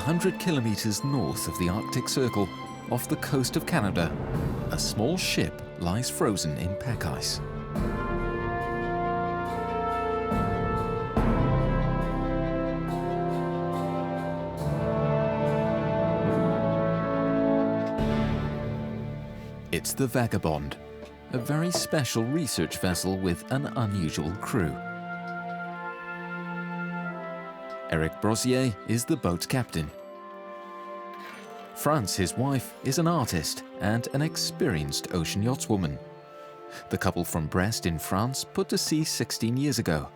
100 kilometers north of the Arctic Circle, off the coast of Canada, a small ship lies frozen in pack ice. It's the Vagabond, a very special research vessel with an unusual crew. Eric Brossier is the boat's captain. France, his wife, is an artist and an experienced ocean yachtswoman. The couple from Brest in France put to sea 16 years ago.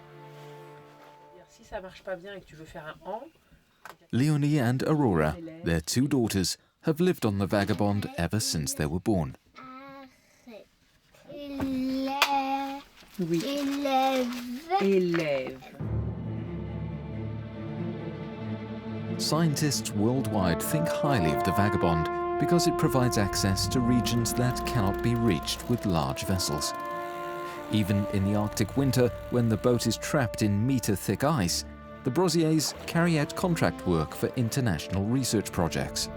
Leonie and Aurora, their 2 daughters, have lived on the Vagabond ever since they were born. Scientists worldwide think highly of the Vagabond because it provides access to regions that cannot be reached with large vessels. Even in the Arctic winter, when the boat is trapped in metre-thick ice, the Brossiers carry out contract work for international research projects.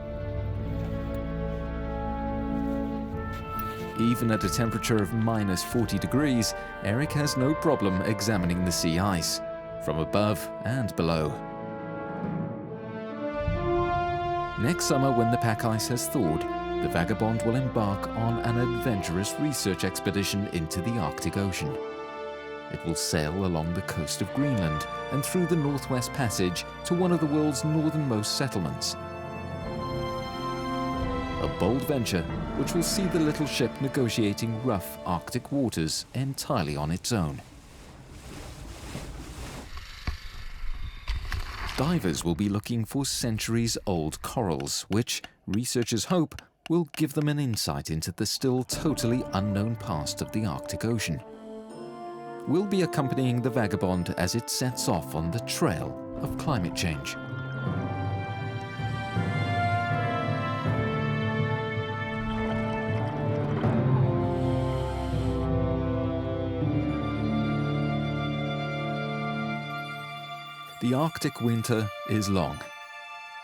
Even at a temperature of minus 40 degrees, Eric has no problem examining the sea ice, from above and below. Next summer, when the pack ice has thawed, the Vagabond will embark on an adventurous research expedition into the Arctic Ocean. It will sail along the coast of Greenland and through the Northwest Passage to one of the world's northernmost settlements. A bold venture which will see the little ship negotiating rough Arctic waters entirely on its own. Divers will be looking for centuries-old corals, which, researchers hope, will give them an insight into the still totally unknown past of the Arctic Ocean. We'll be accompanying the Vagabond as it sets off on the trail of climate change. The Arctic winter is long.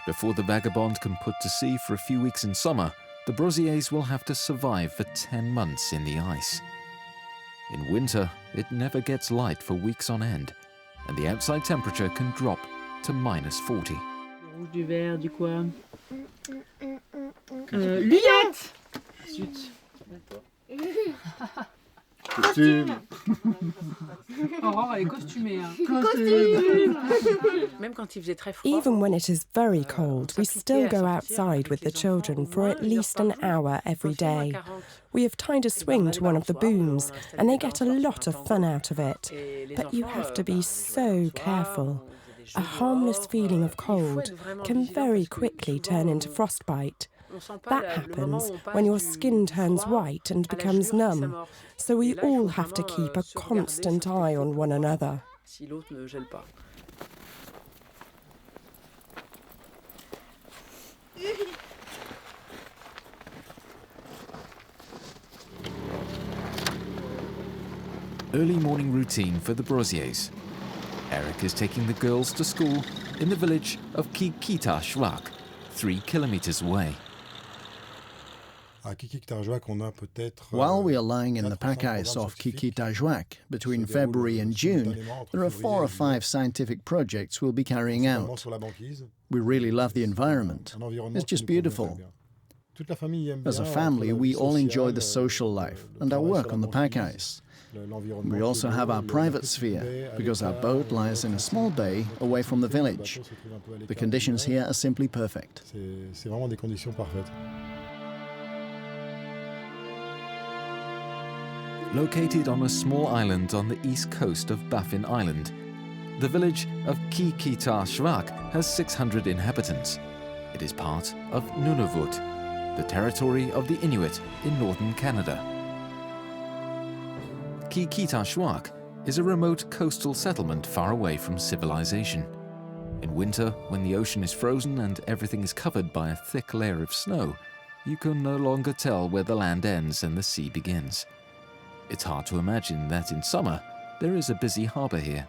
Before the Vagabond can put to sea for a few weeks in summer, the Brossiers will have to survive for 10 months in the ice. In winter, it never gets light for weeks on end, and the outside temperature can drop to minus 40. Du vert, du quoi? Lunettes! Zut. Costume. Aurore, elle est costumée. Even when it is very cold, we still go outside with the children for at least an hour every day. We have tied a swing to one of the booms, and they get a lot of fun out of it. But you have to be so careful. A harmless feeling of cold can very quickly turn into frostbite. That happens when your skin turns white and becomes numb, so we all have to keep a constant eye on one another. Early morning routine for the Brossiers. Eric is taking the girls to school in the village of Qikiqtarjuaq, 3 kilometers away. While we are lying in the pack ice off Qikiqtarjuaq, between February and June, there are 4 or 5 scientific projects we'll be carrying out. We really love the environment. It's just beautiful. As a family, we all enjoy the social life and our work on the pack ice. We also have our private sphere, because our boat lies in a small bay away from the village. The conditions here are simply perfect. Located on a small island on the east coast of Baffin Island, the village of Qikiqtarjuaq has 600 inhabitants. It is part of Nunavut, the territory of the Inuit in northern Canada. Qikiqtarjuaq is a remote coastal settlement far away from civilization. In winter, when the ocean is frozen and everything is covered by a thick layer of snow, you can no longer tell where the land ends and the sea begins. It's hard to imagine that in summer, there is a busy harbour here.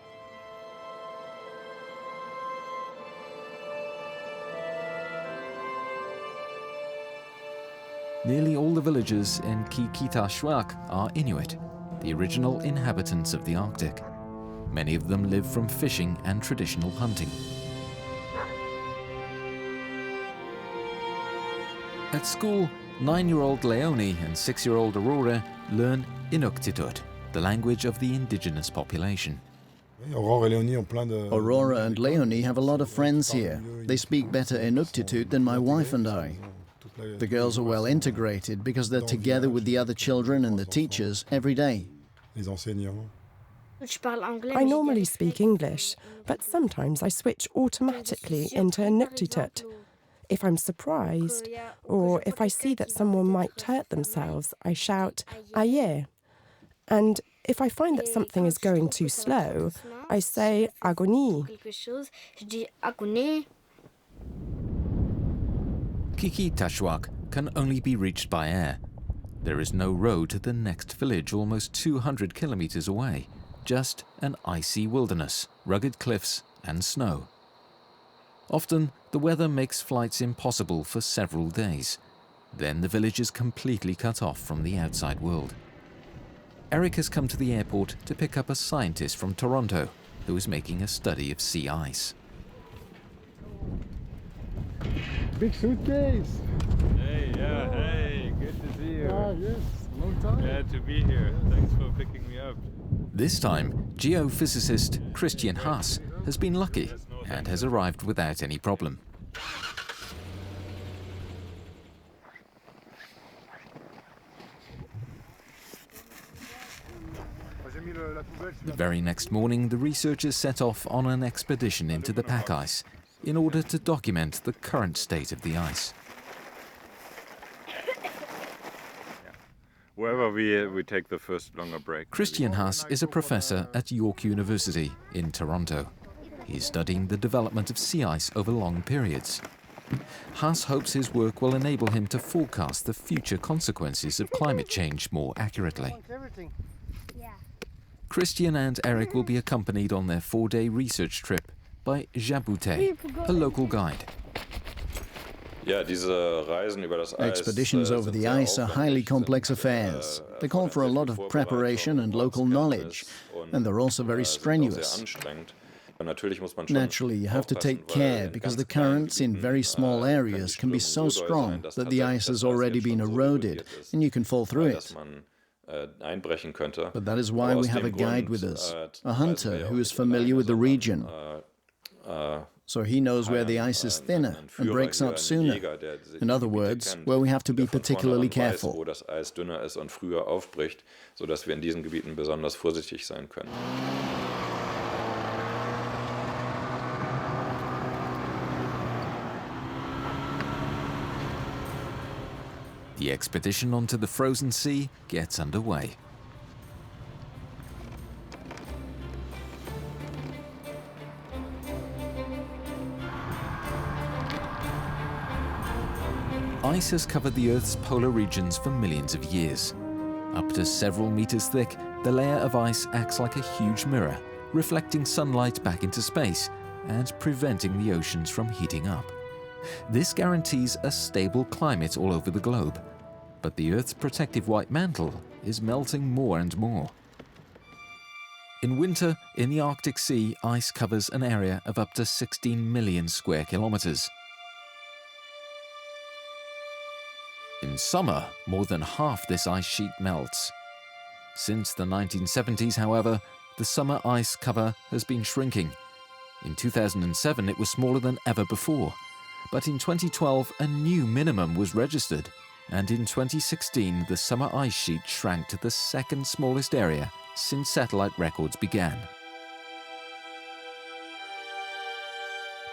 Nearly all the villagers in Qikiqtarjuaq are Inuit, the original inhabitants of the Arctic. Many of them live from fishing and traditional hunting. At school, 9-year-old Leonie and 6-year-old Aurora learn Inuktitut, the language of the indigenous population. Aurora and Leonie have a lot of friends here. They speak better Inuktitut than my wife and I. The girls are well integrated because they're together with the other children and the teachers every day. I normally speak English, but sometimes I switch automatically into Inuktitut. If I'm surprised, or if I see that someone might hurt themselves, I shout, aye. And if I find that something is going too slow, I say agony. Qikiqtarjuaq can only be reached by air. There is no road to the next village almost 200 kilometers away, just an icy wilderness, rugged cliffs and snow. Often, the weather makes flights impossible for several days. Then the village is completely cut off from the outside world. Eric has come to the airport to pick up a scientist from Toronto who is making a study of sea ice. Big suitcase! Hey, yeah, hey, good to see you. Yes, long time. Glad to be here. Thanks for picking me up. This time, geophysicist Christian Haas has been lucky and has arrived without any problem. The very next morning, the researchers set off on an expedition into the pack ice in order to document the current state of the ice. Wherever we take the first longer break. Christian Haas is a professor at York University in Toronto. He's studying the development of sea ice over long periods. Haas hopes his work will enable him to forecast the future consequences of climate change more accurately. Christian and Eric will be accompanied on their 4-day research trip by Jaboute, a local guide. Expeditions over the ice are highly complex affairs. They call for a lot of preparation and local knowledge, and they're also very strenuous. Naturally, you have to take care because the currents in very small areas can be so strong that the ice has already been eroded and you can fall through it. But that is why we have a guide with us, a hunter who is familiar with the region. So he knows where the ice is thinner and breaks up sooner. In other words, where we have to be particularly careful. The expedition onto the frozen sea gets underway. Ice has covered the Earth's polar regions for millions of years. Up to several meters thick, the layer of ice acts like a huge mirror, reflecting sunlight back into space and preventing the oceans from heating up. This guarantees a stable climate all over the globe. But the Earth's protective white mantle is melting more and more. In winter, in the Arctic Sea, ice covers an area of up to 16 million square kilometers. In summer, more than half this ice sheet melts. Since the 1970s, however, the summer ice cover has been shrinking. In 2007, it was smaller than ever before. But in 2012, a new minimum was registered. And in 2016, the summer ice sheet shrank to the second smallest area since satellite records began.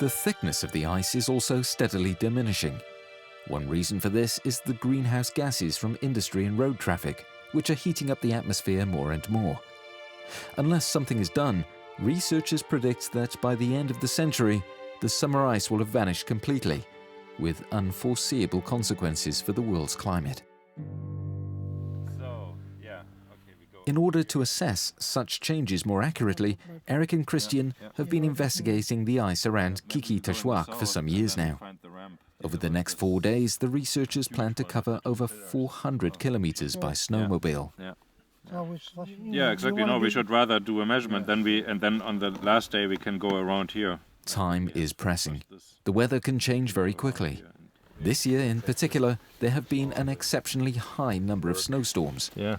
The thickness of the ice is also steadily diminishing. One reason for this is the greenhouse gases from industry and road traffic, which are heating up the atmosphere more and more. Unless something is done, researchers predict that by the end of the century, the summer ice will have vanished completely, with unforeseeable consequences for the world's climate. In order to assess such changes more accurately, Eric and Christian have been investigating the ice around Qikiqtarjuaq for some years now. Over Over the next 4 days, the researchers plan to cover over 400 kilometers by snowmobile. Yeah, exactly. No, we should rather do a measurement, and then on the last day we can go around here. Time is pressing. The weather can change very quickly. This year in particular, there have been an exceptionally high number of snowstorms. Yeah.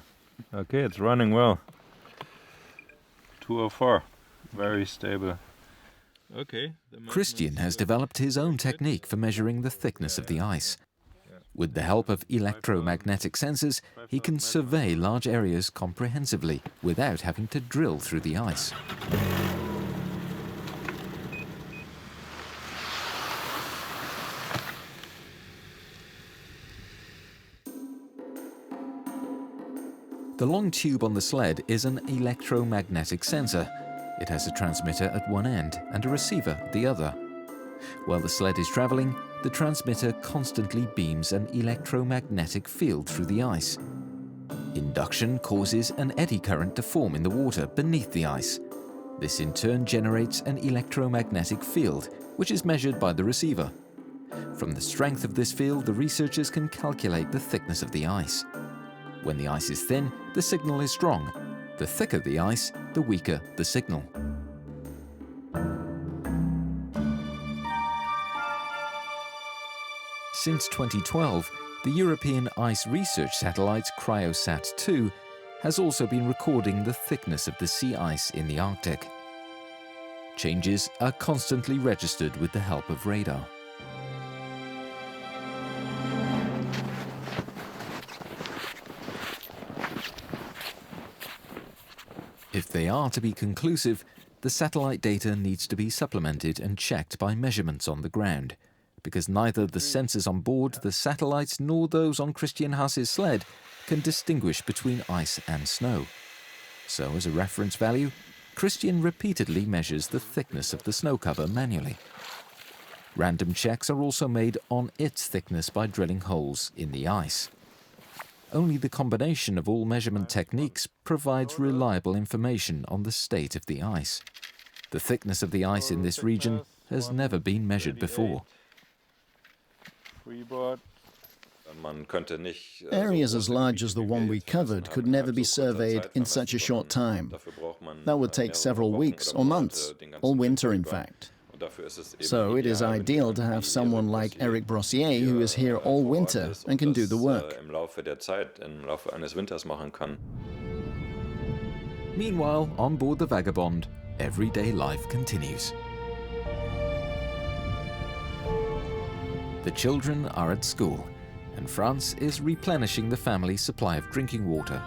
Okay, it's running well. 204. Very stable. Okay. Christian has developed his own technique for measuring the thickness of the ice. With the help of electromagnetic sensors, he can survey large areas comprehensively without having to drill through the ice. The long tube on the sled is an electromagnetic sensor. It has a transmitter at one end and a receiver at the other. While the sled is traveling, the transmitter constantly beams an electromagnetic field through the ice. Induction causes an eddy current to form in the water beneath the ice. This in turn generates an electromagnetic field, which is measured by the receiver. From the strength of this field, the researchers can calculate the thickness of the ice. When the ice is thin, the signal is strong. The thicker the ice, the weaker the signal. Since 2012, the European ice research satellite Cryosat-2 has also been recording the thickness of the sea ice in the Arctic. Changes are constantly registered with the help of radar. If they are to be conclusive, the satellite data needs to be supplemented and checked by measurements on the ground, because neither the sensors on board the satellites nor those on Christian Haas's sled can distinguish between ice and snow. So, as a reference value, Christian repeatedly measures the thickness of the snow cover manually. Random checks are also made on its thickness by drilling holes in the ice. Only the combination of all measurement techniques provides reliable information on the state of the ice. The thickness of the ice in this region has never been measured before. Areas as large as the one we covered could never be surveyed in such a short time. That would take several weeks or months, all winter in fact. So it is ideal to have someone like Eric Brossier who is here all winter and can do the work. Meanwhile, on board the Vagabond, everyday life continues. The children are at school, and France is replenishing the family's supply of drinking water.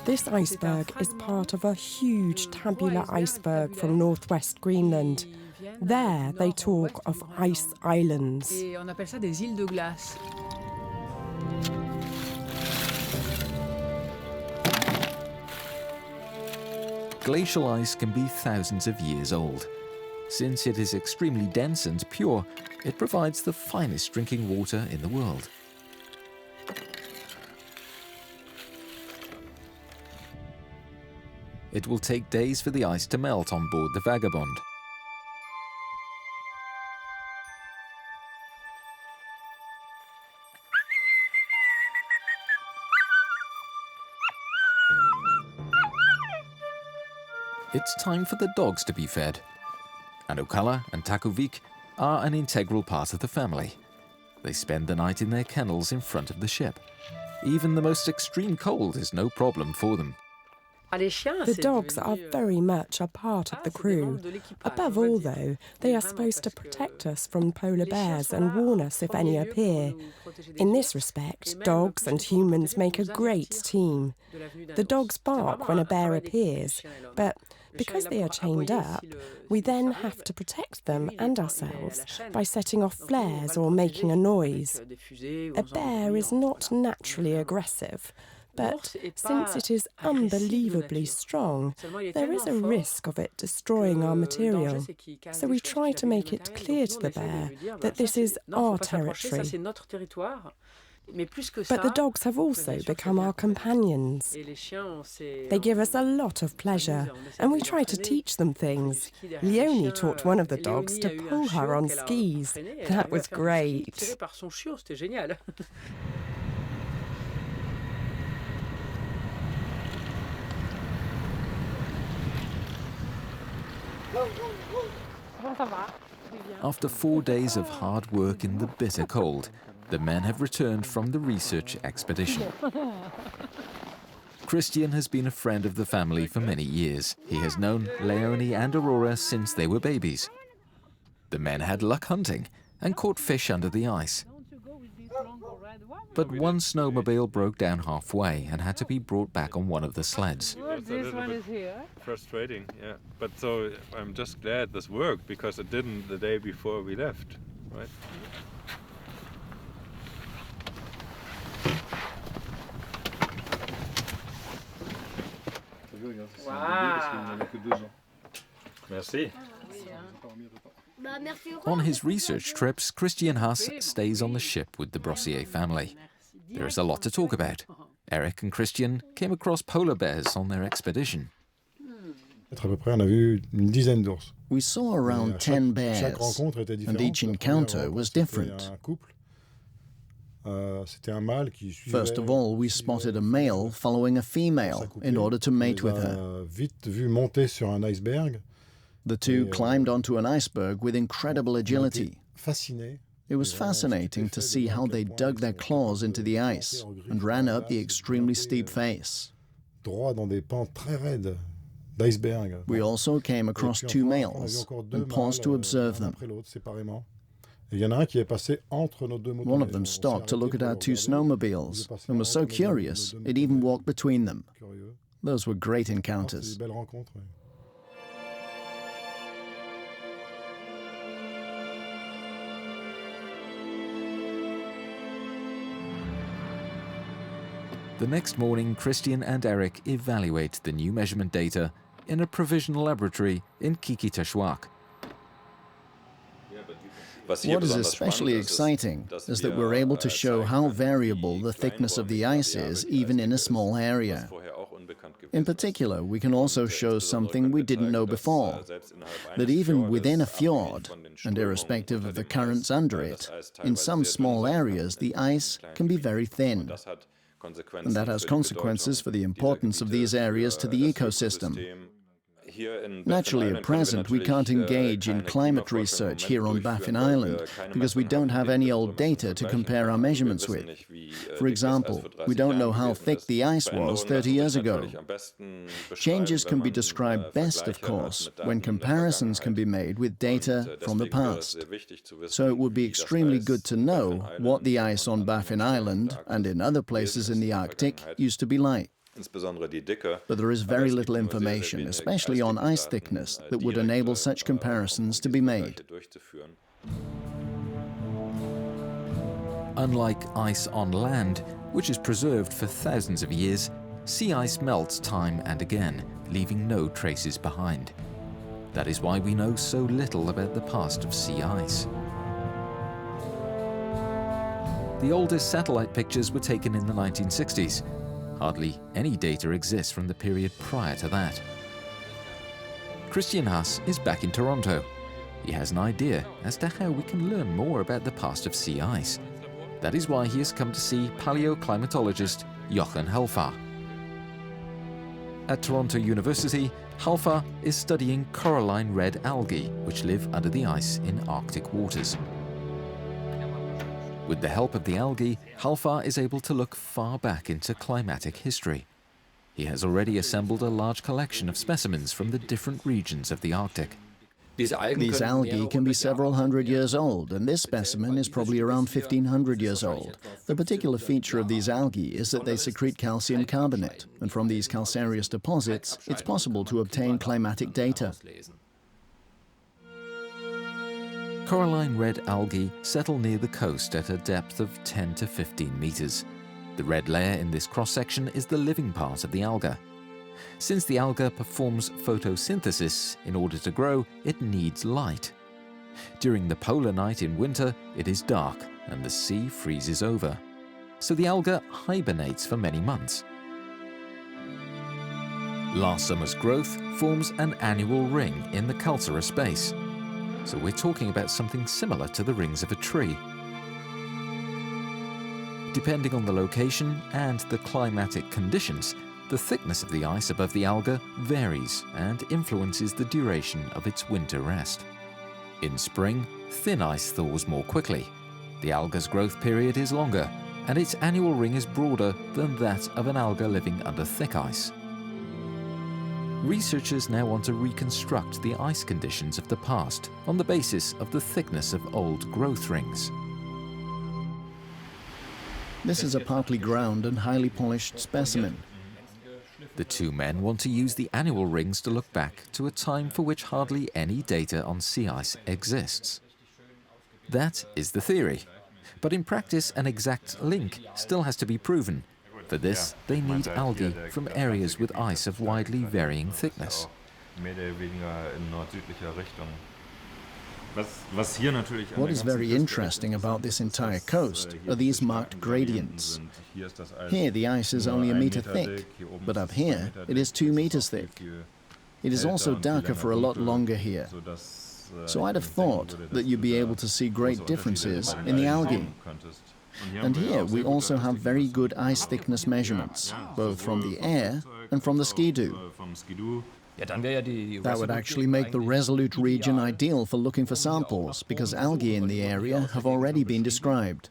This iceberg is part of a huge tabular iceberg from northwest Greenland. There they talk of ice islands. Glacial ice can be thousands of years old. Since it is extremely dense and pure, it provides the finest drinking water in the world. It will take days for the ice to melt on board the Vagabond. It's time for the dogs to be fed. Anukala and Takuvik are an integral part of the family. They spend the night in their kennels in front of the ship. Even the most extreme cold is no problem for them. The dogs are very much a part of the crew. Above all, though, they are supposed to protect us from polar bears and warn us if any appear. In this respect, dogs and humans make a great team. The dogs bark when a bear appears, but because they are chained up, we then have to protect them and ourselves by setting off flares or making a noise. A bear is not naturally aggressive, but since it is unbelievably strong, there is a risk of it destroying our material. So we try to make it clear to the bear that this is our territory. But the dogs have also become our companions. They give us a lot of pleasure, and we try to teach them things. Leonie taught one of the dogs to pull her on skis. That was great. After 4 days of hard work in the bitter cold, the men have returned from the research expedition. Christian has been a friend of the family for many years. He has known Leonie and Aurora since they were babies. The men had luck hunting and caught fish under the ice. But one snowmobile broke down halfway and had to be brought back on one of the sleds. This one is here. Frustrating, yeah. But so I'm just glad this worked because it didn't the day before we left, right? Wow. Merci. On his research trips, Christian Haas stays on the ship with the Brossier family. There is a lot to talk about. Eric and Christian came across polar bears on their expedition. We saw around 10 bears, and each encounter was different. First of all, we spotted a male following a female in order to mate with her. The two climbed onto an iceberg with incredible agility. It was fascinating to see how they dug their claws into the ice and ran up the extremely steep face. We also came across two males and paused to observe them. One of them stopped to look at our two snowmobiles and was so curious it even walked between them. Those were great encounters. The next morning, Christian and Eric evaluate the new measurement data in a provisional laboratory in Qikiqtarjuaq. What is especially exciting is that we're able to show how variable the thickness of the ice is even in a small area. In particular, we can also show something we didn't know before, that even within a fjord, and irrespective of the currents under it, in some small areas the ice can be very thin. And that has consequences for the importance of these areas to the ecosystem. Naturally, at present, we can't engage in climate research here on Baffin Island because we don't have any old data to compare our measurements with. For example, we don't know how thick the ice was 30 years ago. Changes can be described best, of course, when comparisons can be made with data from the past. So it would be extremely good to know what the ice on Baffin Island and in other places in the Arctic used to be like. But there is very little information, especially on ice thickness, that would enable such comparisons to be made. Unlike ice on land, which is preserved for thousands of years, sea ice melts time and again, leaving no traces behind. That is why we know so little about the past of sea ice. The oldest satellite pictures were taken in the 1960s. Hardly any data exists from the period prior to that. Christian Haas is back in Toronto. He has an idea as to how we can learn more about the past of sea ice. That is why he has come to see paleoclimatologist Jochen Halfar. At Toronto University, Halfar is studying coralline red algae, which live under the ice in Arctic waters. With the help of the algae, Halfar is able to look far back into climatic history. He has already assembled a large collection of specimens from the different regions of the Arctic. These algae can be several hundred years old, and this specimen is probably around 1500 years old. The particular feature of these algae is that they secrete calcium carbonate, and from these calcareous deposits, it's possible to obtain climatic data. Coralline red algae settle near the coast at a depth of 10 to 15 meters. The red layer in this cross-section is the living part of the alga. Since the alga performs photosynthesis, in order to grow, it needs light. During the polar night in winter, it is dark and the sea freezes over. so the alga hibernates for many months. Last summer's growth forms an annual ring in the calcareous space, so we're talking about something similar to the rings of a tree. Depending on the location and the climatic conditions, the thickness of the ice above the alga varies and influences the duration of its winter rest. In spring, thin ice thaws more quickly. The alga's growth period is longer, and its annual ring is broader than that of an alga living under thick ice. Researchers now want to reconstruct the ice conditions of the past on the basis of the thickness of old growth rings. This is a partly ground and highly polished specimen. The two men want to use the annual rings to look back to a time for which hardly any data on sea ice exists. That is the theory. But in practice, an exact link still has to be proven. For this, they need algae from areas with ice of widely varying thickness. What is very interesting about this entire coast are these marked gradients. Here the ice is only 1 meter thick, but up here it is 2 meters thick. It is also darker for a lot longer here. So I'd have thought that you'd be able to see great differences in the algae. And here we also have very good ice thickness measurements, both from the air and from the Ski-Doo. That would actually make the Resolute region ideal for looking for samples, because algae in the area have already been described.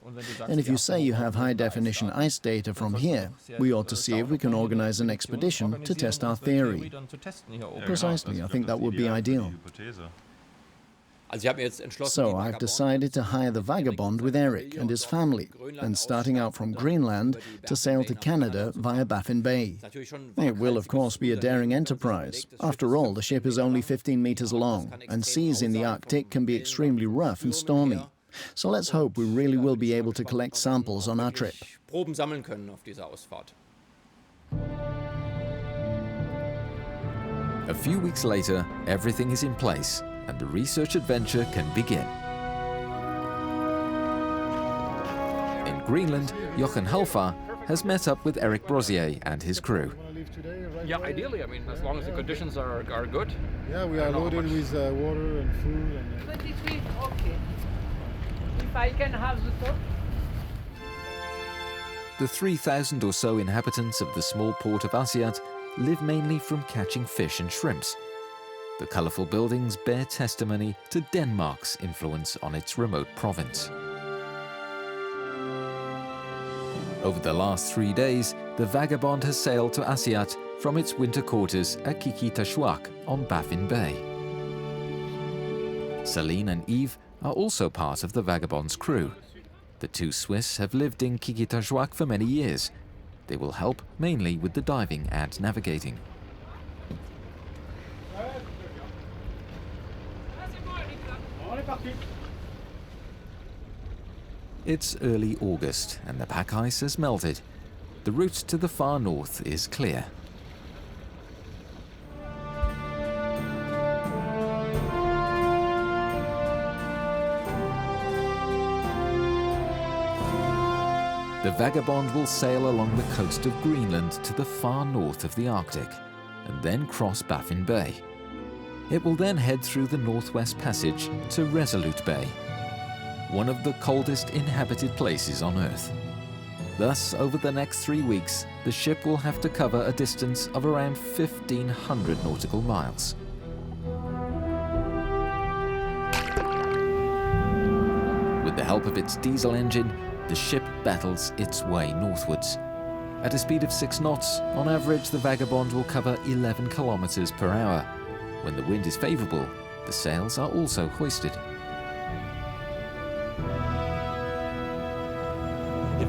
And if you say you have high-definition ice data from here, we ought to see if we can organize an expedition to test our theory. Precisely, I think that would be ideal. So I've decided to hire the Vagabond with Eric and his family, and starting out from Greenland to sail to Canada via Baffin Bay. It will of course be a daring enterprise. After all, the ship is only 15 meters long, and seas in the Arctic can be extremely rough and stormy. So let's hope we really will be able to collect samples on our trip. A few weeks later, everything is in place, and the research adventure can begin. In Greenland, Jochen Halfar has met up with Eric Brossier and his crew. Yeah, ideally, I mean, as long as the conditions are good. Yeah, we are loaded with water and food. And 23, okay. If I can have the top. The 3,000 or so inhabitants of the small port of Asiat live mainly from catching fish and shrimps. The colourful buildings bear testimony to Denmark's influence on its remote province. Over the last 3 days, the Vagabond has sailed to Asiat from its winter quarters at Qikiqtarjuaq on Baffin Bay. Celine and Yves are also part of the Vagabond's crew. The two Swiss have lived in Qikiqtarjuaq for many years. They will help mainly with the diving and navigating. It's early August and the pack ice has melted. The route to the far north is clear. The Vagabond will sail along the coast of Greenland to the far north of the Arctic and then cross Baffin Bay. It will then head through the Northwest Passage to Resolute Bay, one of the coldest inhabited places on Earth. Thus, over the next 3 weeks, the ship will have to cover a distance of around 1,500 nautical miles. With the help of its diesel engine, the ship battles its way northwards. At a speed of 6 knots, on average, the Vagabond will cover 11 kilometers per hour. When the wind is favorable, the sails are also hoisted. The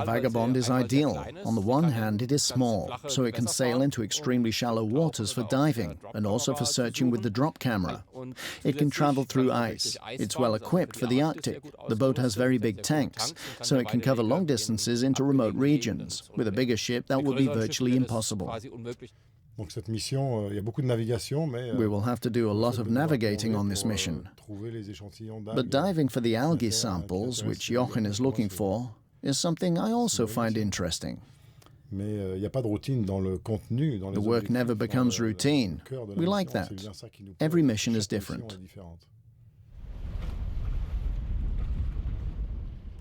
Vagabond is ideal. On the one hand, it is small, so it can sail into extremely shallow waters for diving and also for searching with the drop camera. It can travel through ice. It's well equipped for the Arctic. The boat has very big tanks, so it can cover long distances into remote regions. With a bigger ship, that would be virtually impossible. We will have to do a lot of navigating on this mission. But diving for the algae samples, which Jochen is looking for, is something I also find interesting. The work never becomes routine. We like that. Every mission is different.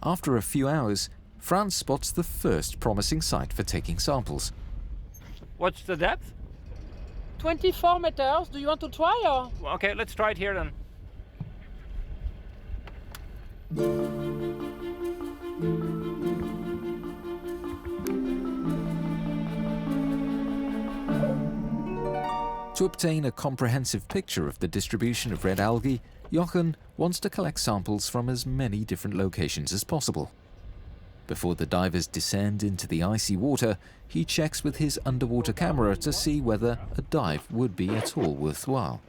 After a few hours, Franz spots the first promising site for taking samples. What's the depth? 24 meters. Do you want to try or? Okay, let's try it here then. To obtain a comprehensive picture of the distribution of red algae, Jochen wants to collect samples from as many different locations as possible. Before the divers descend into the icy water, he checks with his underwater camera to see whether a dive would be at all worthwhile.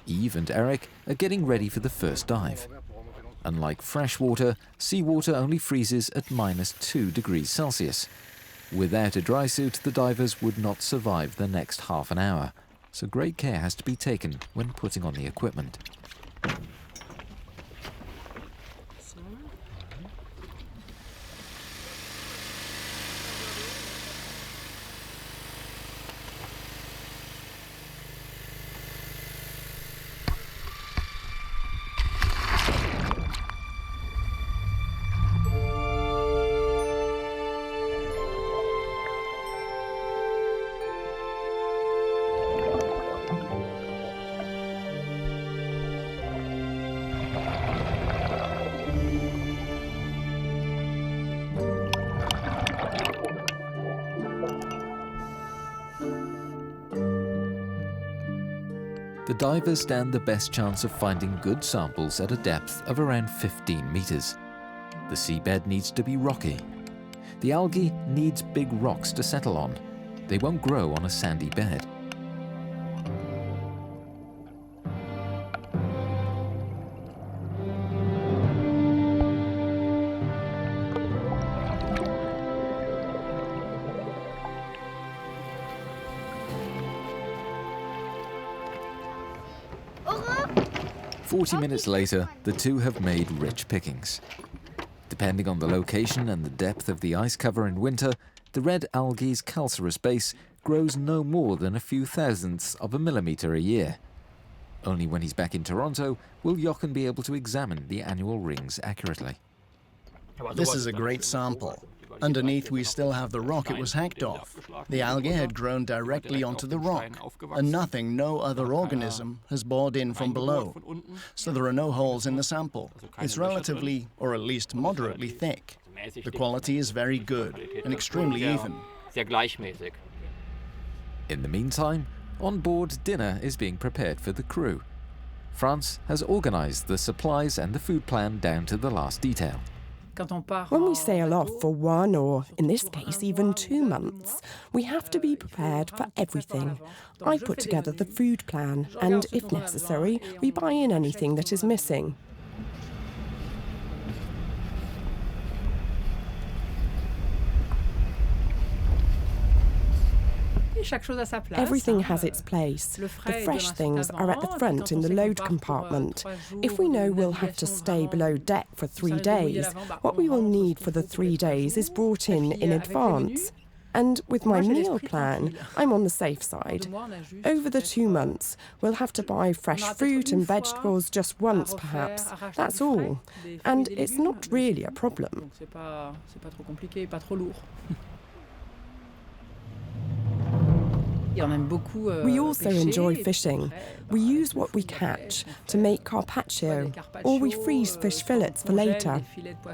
Eve and Eric are getting ready for the first dive. Unlike freshwater, seawater only freezes at -2 degrees Celsius. Without a dry suit, the divers would not survive the next half an hour, so great care has to be taken when putting on the equipment. The divers stand the best chance of finding good samples at a depth of around 15 meters. The seabed needs to be rocky. The algae needs big rocks to settle on. They won't grow on a sandy bed. "40 minutes later, the two have made rich pickings. Depending on the location and the depth of the ice cover in winter, the red algae's calcareous base grows no more than a few thousandths of a millimeter a year. Only when he's back in Toronto will Jochen be able to examine the annual rings accurately. This is a great sample. Underneath we still have the rock it was hacked off. The algae had grown directly onto the rock, and no other organism has bored in from below. So there are no holes in the sample. It's relatively, or at least moderately thick. The quality is very good and extremely even. In the meantime, on board, dinner is being prepared for the crew. France has organized the supplies and the food plan down to the last detail. When we sail off for 1 or, in this case, even 2 months, we have to be prepared for everything. I put together the food plan, and if necessary, we buy in anything that is missing. Everything has its place. The fresh things are at the front in the load compartment. If we know we'll have to stay below deck for 3 days, what we will need for the 3 days is brought in advance. And with my meal plan, I'm on the safe side. Over the 2 months, we'll have to buy fresh fruit and vegetables just once, perhaps. That's all. And it's not really a problem. We also enjoy fishing. We use what we catch to make carpaccio, or we freeze fish fillets for later.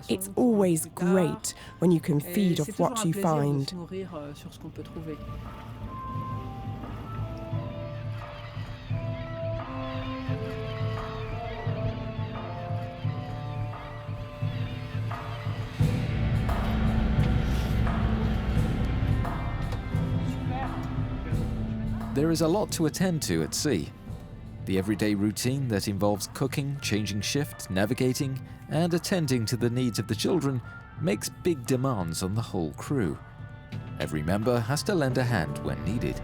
It's always great when you can feed off what you find. There is a lot to attend to at sea. The everyday routine that involves cooking, changing shift, navigating, and attending to the needs of the children makes big demands on the whole crew. Every member has to lend a hand when needed.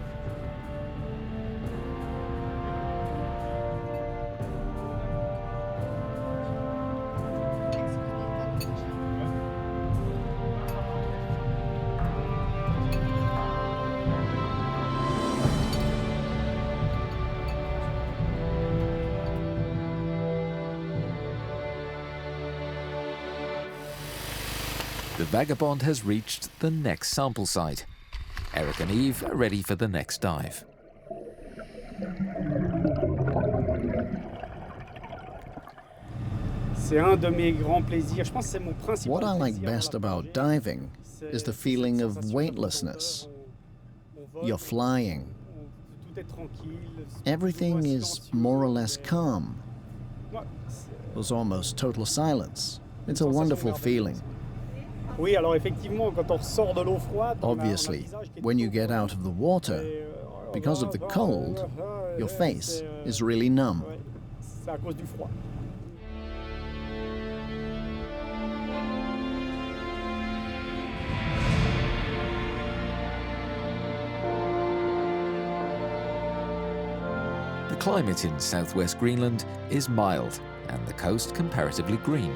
The Vagabond has reached the next sample site. Eric and Eve are ready for the next dive. What I like best about diving is the feeling of weightlessness. You're flying. Everything is more or less calm. There's almost total silence. It's a wonderful feeling. Obviously, when you get out of the water, because of the cold, your face is really numb. The climate in southwest Greenland is mild and the coast comparatively green.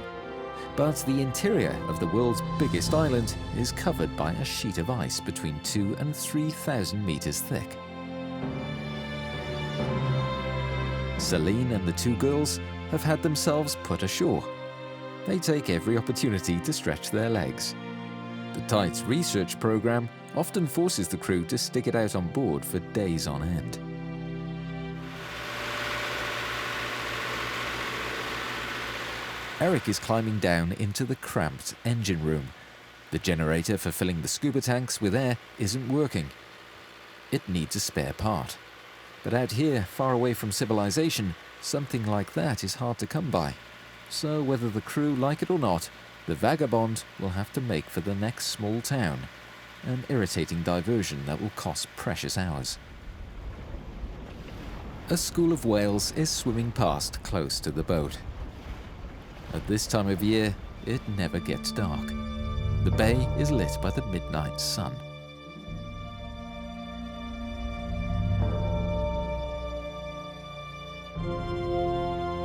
But the interior of the world's biggest island is covered by a sheet of ice between 2,000 and 3,000 meters thick. Celine and the two girls have had themselves put ashore. They take every opportunity to stretch their legs. The tight research program often forces the crew to stick it out on board for days on end. Eric is climbing down into the cramped engine room. The generator for filling the scuba tanks with air isn't working. It needs a spare part. But out here, far away from civilization, something like that is hard to come by. So whether the crew like it or not, the Vagabond will have to make for the next small town, an irritating diversion that will cost precious hours. A school of whales is swimming past close to the boat. At this time of year, it never gets dark. The bay is lit by the midnight sun.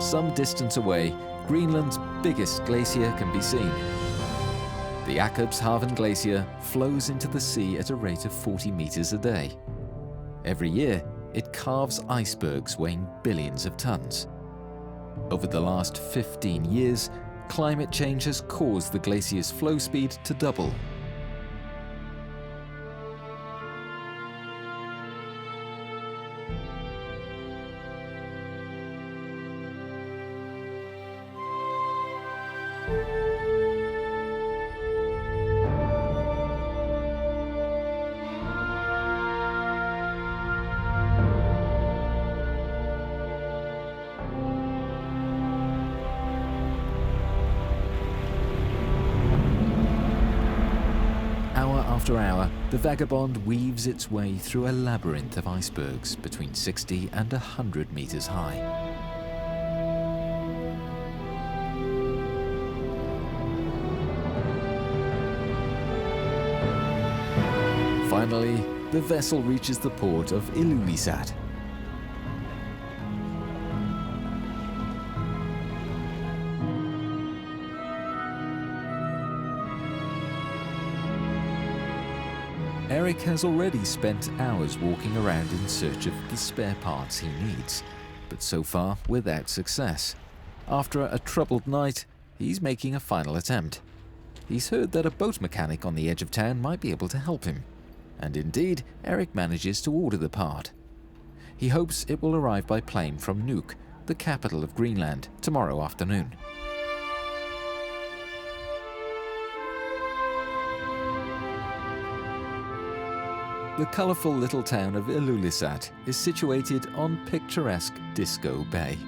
Some distance away, Greenland's biggest glacier can be seen. The Jakobshavn Glacier flows into the sea at a rate of 40 meters a day. Every year, it carves icebergs weighing billions of tons. Over the last 15 years, climate change has caused the glacier's flow speed to double. After hour, the Vagabond weaves its way through a labyrinth of icebergs between 60 and 100 meters high. Finally, the vessel reaches the port of Ilulissat. Eric has already spent hours walking around in search of the spare parts he needs, but so far without success. After a troubled night, he's making a final attempt. He's heard that a boat mechanic on the edge of town might be able to help him, and indeed, Eric manages to order the part. He hopes it will arrive by plane from Nuuk, the capital of Greenland, tomorrow afternoon. The colourful little town of Ilulissat is situated on picturesque Disco Bay.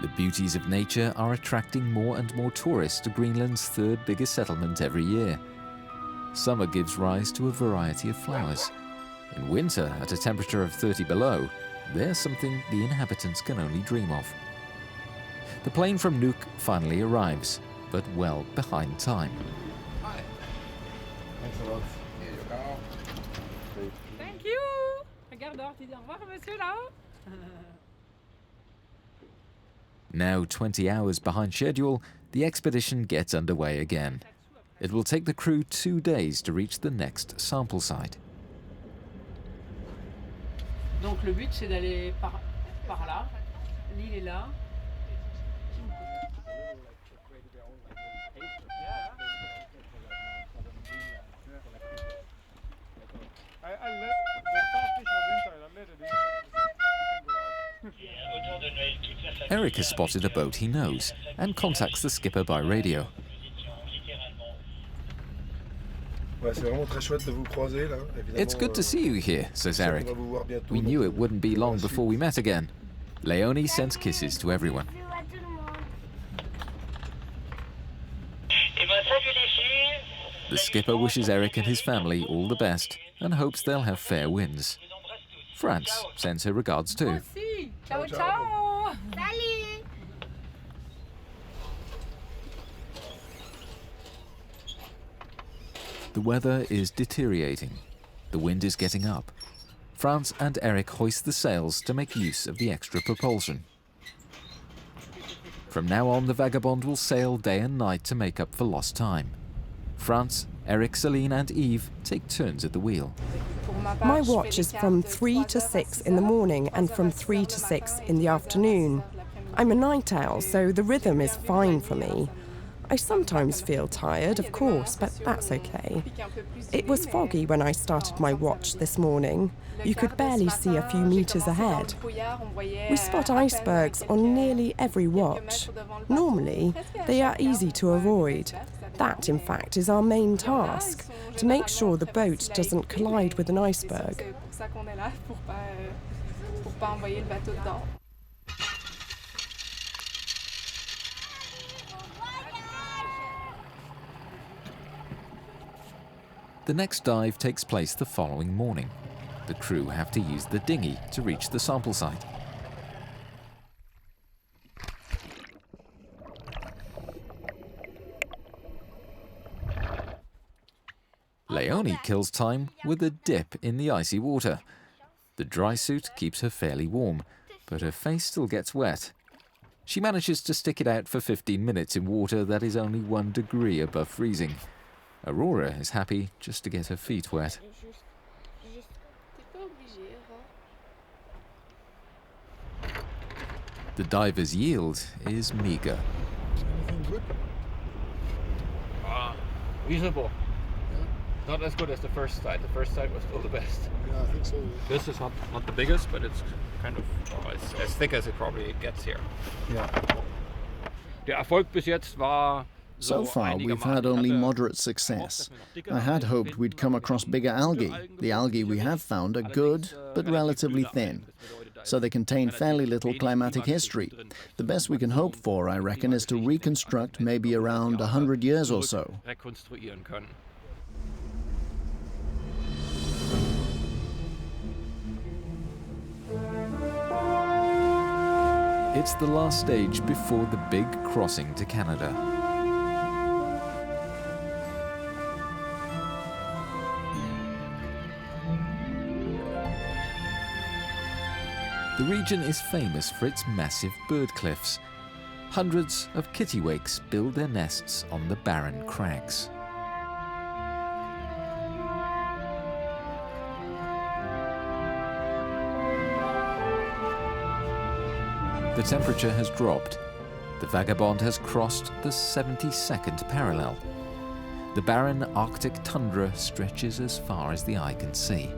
The beauties of nature are attracting more and more tourists to Greenland's third biggest settlement every year. Summer gives rise to a variety of flowers. In winter, at a temperature of 30 below, they're something the inhabitants can only dream of. The plane from Nuuk finally arrives, but well behind time. Hi. Thanks a lot. Thank you. Regarde, tu dis au revoir, monsieur, là. Now 20 hours behind schedule, the expedition gets underway again. It will take the crew 2 days to reach the next sample site. Donc le but c'est d'aller par là. L'île est là. Eric has spotted a boat he knows and contacts the skipper by radio. It's good to see you here, says Eric. We knew it wouldn't be long before we met again. Leonie sends kisses to everyone. The skipper wishes Eric and his family all the best and hopes they'll have fair winds. France sends her regards too. Ciao, ciao. Salut. The weather is deteriorating. The wind is getting up. France and Eric hoist the sails to make use of the extra propulsion. From now on, the Vagabond will sail day and night to make up for lost time. France, Eric, Celine and Yves take turns at the wheel. My watch is from 3 to 6 in the morning and from 3 to 6 in the afternoon. I'm a night owl, so the rhythm is fine for me. I sometimes feel tired, of course, but that's okay. It was foggy when I started my watch this morning. You could barely see a few meters ahead. We spot icebergs on nearly every watch. Normally, they are easy to avoid. That, in fact, is our main task, to make sure the boat doesn't collide with an iceberg. The next dive takes place the following morning. The crew have to use the dinghy to reach the sample site. Leonie kills time with a dip in the icy water. The dry suit keeps her fairly warm, but her face still gets wet. She manages to stick it out for 15 minutes in water that is only 1 degree above freezing. Aurora is happy just to get her feet wet. The diver's yield is meager. Reasonable. Not as good as the first sight. The first sight was still the best. Yeah, I think so. This is not the biggest, but it's kind of it's as thick as it probably gets here. Yeah. Der Erfolg bis jetzt war So far, we've had only moderate success. I had hoped we'd come across bigger algae. The algae we have found are good, but relatively thin, so they contain fairly little climatic history. The best we can hope for, I reckon, is to reconstruct maybe around 100 years or so. It's the last stage before the big crossing to Canada. The region is famous for its massive bird cliffs. Hundreds of kittiwakes build their nests on the barren crags. The temperature has dropped. The Vagabond has crossed the 72nd parallel. The barren Arctic tundra stretches as far as the eye can see.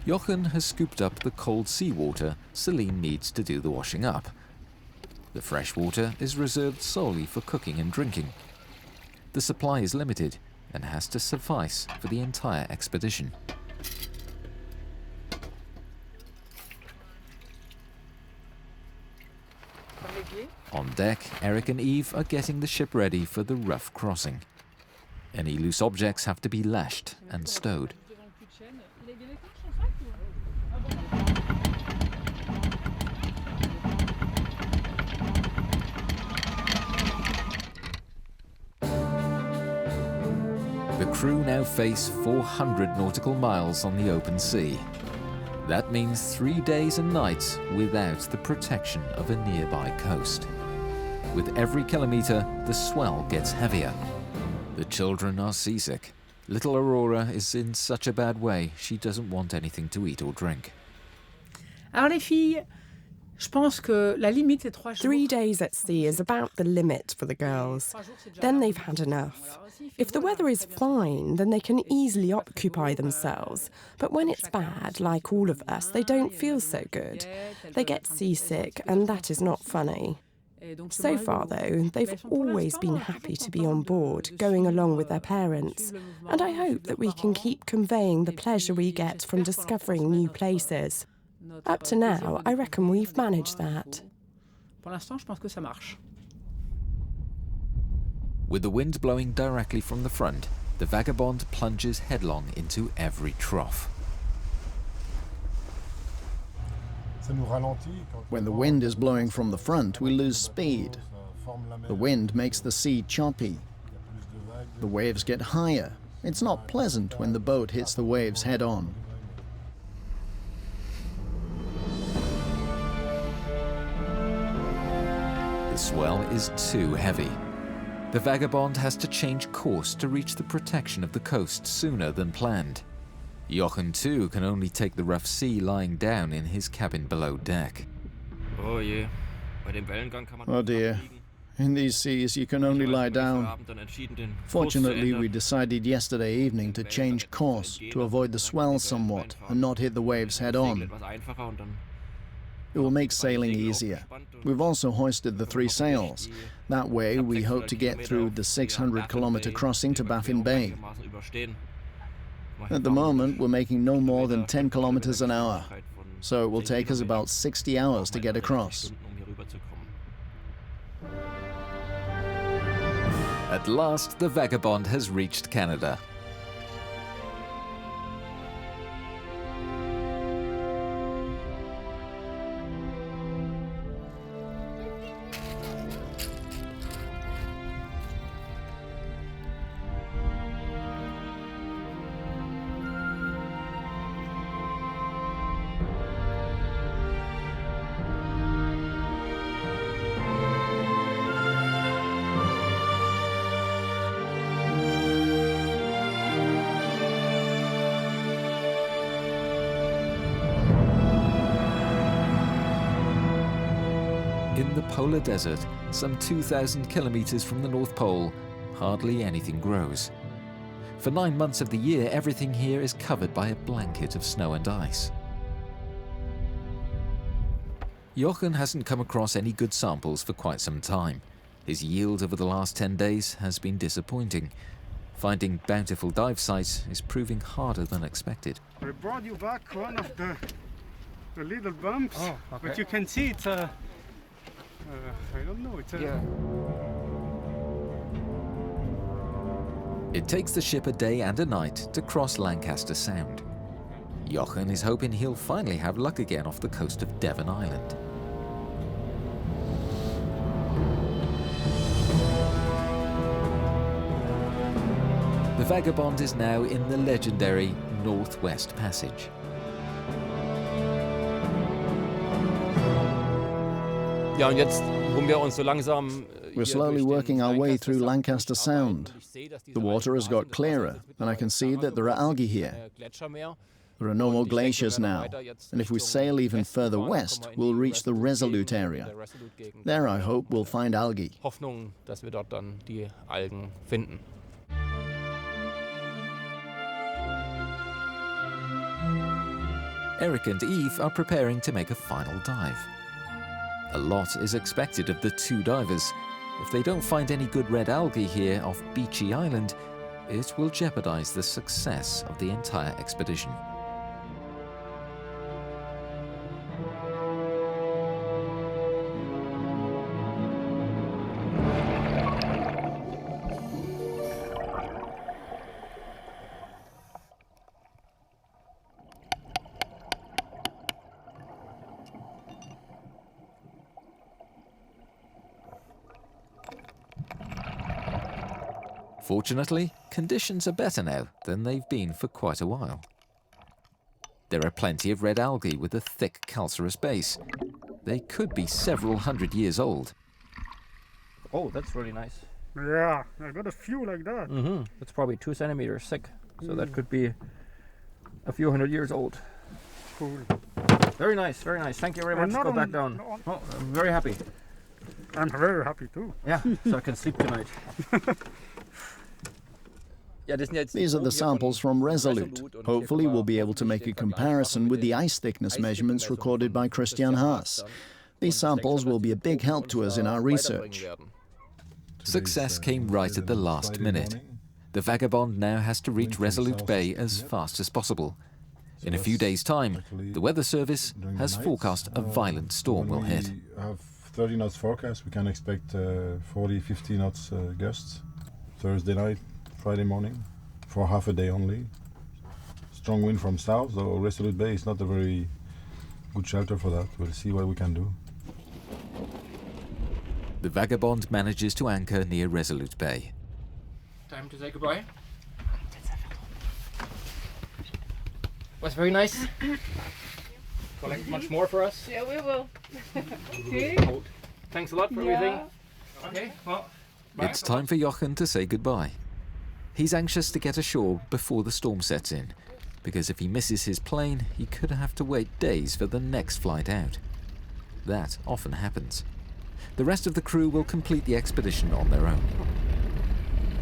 Jochen has scooped up the cold seawater Celine needs to do the washing up. The fresh water is reserved solely for cooking and drinking. The supply is limited and has to suffice for the entire expedition. On deck, Eric and Yves are getting the ship ready for the rough crossing. Any loose objects have to be lashed and stowed. The crew now face 400 nautical miles on the open sea. That means 3 days and nights without the protection of a nearby coast. With every kilometre, the swell gets heavier. The children are seasick. Little Aurora is in such a bad way, she doesn't want anything to eat or drink. Alors les filles, 3 days at sea is about the limit for the girls. Then they've had enough. If the weather is fine, then they can easily occupy themselves. But when it's bad, like all of us, they don't feel so good. They get seasick, and that is not funny. So far, though, they've always been happy to be on board, going along with their parents. And I hope that we can keep conveying the pleasure we get from discovering new places. Up to now, I reckon we've managed that. With the wind blowing directly from the front, the Vagabond plunges headlong into every trough. When the wind is blowing from the front, we lose speed. The wind makes the sea choppy. The waves get higher. It's not pleasant when the boat hits the waves head-on. The swell is too heavy. The Vagabond has to change course to reach the protection of the coast sooner than planned. Jochen too can only take the rough sea lying down in his cabin below deck. Oh dear. In these seas you can only lie down. Fortunately, we decided yesterday evening to change course to avoid the swell somewhat and not hit the waves head-on. It will make sailing easier. We've also hoisted the 3 sails. That way we hope to get through the 600-kilometer crossing to Baffin Bay. At the moment, we're making no more than 10 kilometers an hour, so it will take us about 60 hours to get across. At last, the Vagabond has reached Canada. In the polar desert, some 2,000 kilometers from the North Pole, hardly anything grows. For 9 months of the year, everything here is covered by a blanket of snow and ice. Jochen hasn't come across any good samples for quite some time. His yield over the last 10 days has been disappointing. Finding bountiful dive sites is proving harder than expected. I brought you back one of the little bumps, but you can see it's a... I don't know, it's a... Yeah. It takes the ship a day and a night to cross Lancaster Sound. Jochen is hoping he'll finally have luck again off the coast of Devon Island. The Vagabond is now in the legendary Northwest Passage. We're slowly working our way through Lancaster Sound. The water has got clearer, and I can see that there are algae here. There are no more glaciers now, and if we sail even further west, we'll reach the Resolute area. There, I hope, we'll find algae. Eric and Eve are preparing to make a final dive. A lot is expected of the 2 divers. If they don't find any good red algae here off Beachy Island, it will jeopardize the success of the entire expedition. Fortunately, conditions are better now than they've been for quite a while. There are plenty of red algae with a thick calcareous base. They could be several hundred years old. Oh, that's really nice. Yeah, I got a few like that. Mm-hmm. It's probably 2 centimeters thick, so that could be a few hundred years old. Cool. Very nice, very nice. Thank you very much. Go back down. Oh, I'm very happy. I'm very happy too. Yeah, so I can sleep tonight. These are the samples from Resolute. Hopefully we'll be able to make a comparison with the ice thickness measurements recorded by Christian Haas. These samples will be a big help to us in our research. Success came right at the last minute. The Vagabond now has to reach Resolute Bay as fast as possible. In a few days' time, the Weather Service has forecast a violent storm will hit. We have 30 knots forecast. We can expect 40, 50 knots gusts Thursday night, Friday morning, for half a day only. Strong wind from south, so Resolute Bay is not a very good shelter for that. We'll see what we can do. The Vagabond manages to anchor near Resolute Bay. Time to say goodbye. Was very nice. Collect much more for us. Yeah, we will. Okay. Thanks a lot for everything. Okay, well, bye. It's time for Jochen to say goodbye. He's anxious to get ashore before the storm sets in, because if he misses his plane, he could have to wait days for the next flight out. That often happens. The rest of the crew will complete the expedition on their own.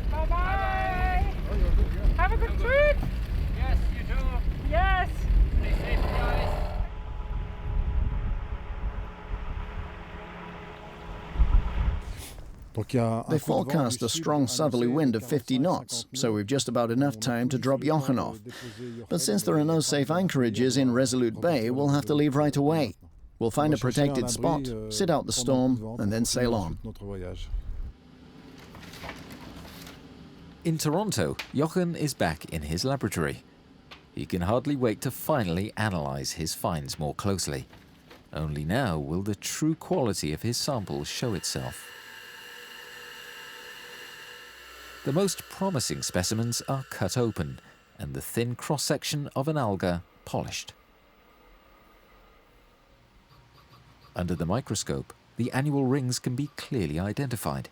Bye-bye. Have a good trip. Yes, you too. Yes. Stay safe, guys. They forecast a strong southerly wind of 50 knots, so we've just about enough time to drop Jochen off. But since there are no safe anchorages in Resolute Bay, we'll have to leave right away. We'll find a protected spot, sit out the storm, and then sail on. In Toronto, Jochen is back in his laboratory. He can hardly wait to finally analyze his finds more closely. Only now will the true quality of his samples show itself. The most promising specimens are cut open and the thin cross-section of an alga polished. Under the microscope, the annual rings can be clearly identified.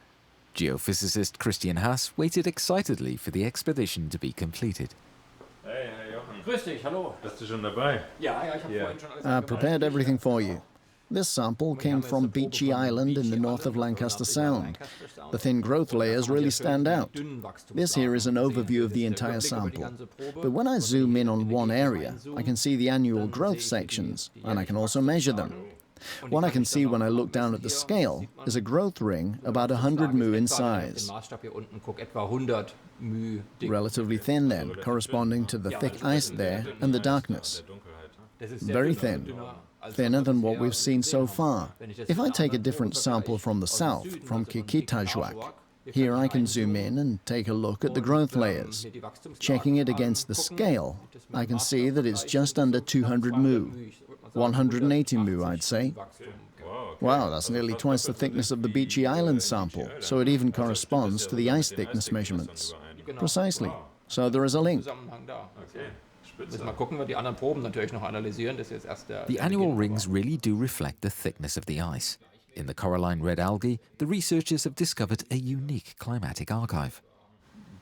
Geophysicist Christian Haas waited excitedly for the expedition to be completed. Hey, Jochen. Grüß dich, hallo. Bist du schon dabei? Ja, ich habe vorhin schon alles I've prepared everything for you. This sample came from Beachy Island in the north of Lancaster Sound. The thin growth layers really stand out. This here is an overview of the entire sample. But when I zoom in on one area, I can see the annual growth sections, and I can also measure them. What I can see when I look down at the scale is a growth ring about 100 mu in size. Relatively thin then, corresponding to the thick ice there and the darkness. Very thin. Thinner than what we've seen so far. If I take a different sample from the south, from Qikiqtarjuaq, here I can zoom in and take a look at the growth layers. Checking it against the scale, I can see that it's just under 200 mu. 180 mu, I'd say. Wow, that's nearly twice the thickness of the Beachy Island sample, so it even corresponds to the ice thickness measurements. Precisely. So there is a link. The annual rings really do reflect the thickness of the ice. In the coralline red algae, the researchers have discovered a unique climatic archive.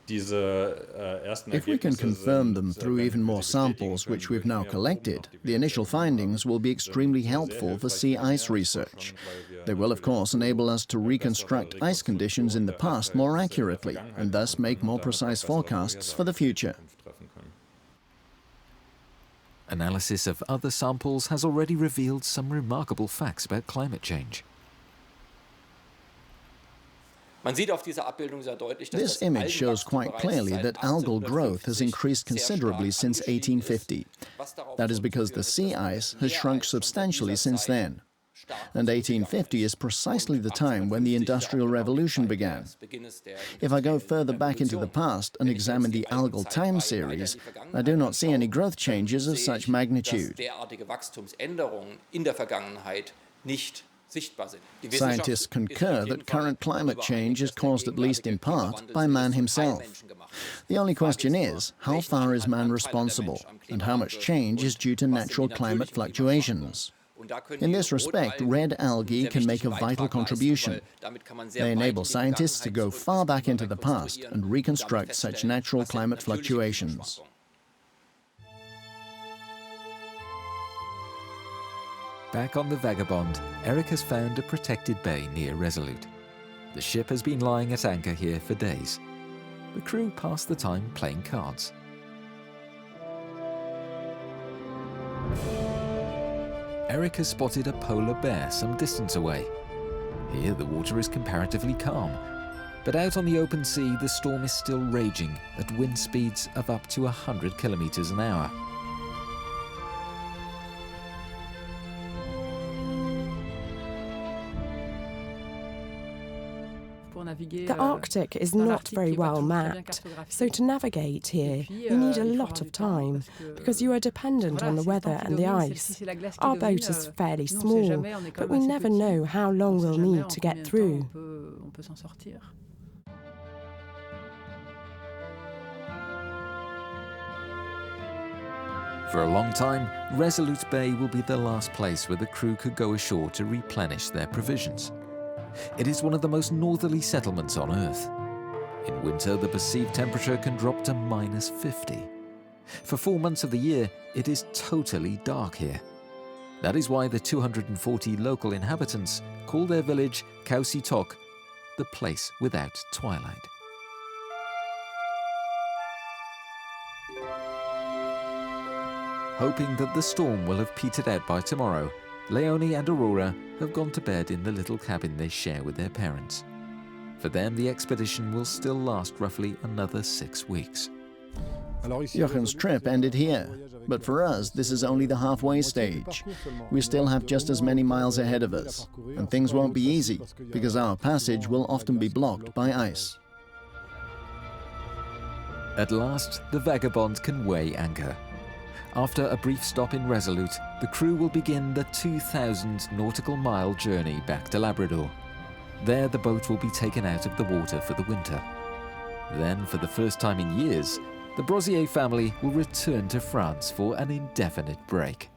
If we can confirm them through even more samples which we've now collected, the initial findings will be extremely helpful for sea ice research. They will, of course, enable us to reconstruct ice conditions in the past more accurately and thus make more precise forecasts for the future. Analysis of other samples has already revealed some remarkable facts about climate change. This image shows quite clearly that algal growth has increased considerably since 1850. That is because the sea ice has shrunk substantially since then. And 1850 is precisely the time when the Industrial Revolution began. If I go further back into the past and examine the algal time series, I do not see any growth changes of such magnitude. Scientists concur that current climate change is caused at least in part by man himself. The only question is, how far is man responsible, and how much change is due to natural climate fluctuations? In this respect, red algae can make a vital contribution. They enable scientists to go far back into the past and reconstruct such natural climate fluctuations. Back on the Vagabond, Eric has found a protected bay near Resolute. The ship has been lying at anchor here for days. The crew pass the time playing cards. Eric has spotted a polar bear some distance away. Here the water is comparatively calm, but out on the open sea the storm is still raging at wind speeds of up to 100 kilometers an hour. The Arctic is not very well mapped, so to navigate here you need a lot of time, because you are dependent on the weather and the ice. Our boat is fairly small, but we never know how long we'll need to get through. For a long time, Resolute Bay will be the last place where the crew could go ashore to replenish their provisions. It is one of the most northerly settlements on Earth. In winter, the perceived temperature can drop to -50. For 4 months of the year, it is totally dark here. That is why the 240 local inhabitants call their village Qikiqtarjuaq, the place without twilight. Hoping that the storm will have petered out by tomorrow, Leonie and Aurora have gone to bed in the little cabin they share with their parents. For them, the expedition will still last roughly another 6 weeks. Jochen's trip ended here, but for us, this is only the halfway stage. We still have just as many miles ahead of us, and things won't be easy, because our passage will often be blocked by ice. At last, the Vagabond can weigh anchor. After a brief stop in Resolute, the crew will begin the 2,000 nautical mile journey back to Labrador. There, the boat will be taken out of the water for the winter. Then, for the first time in years, the Brossier family will return to France for an indefinite break.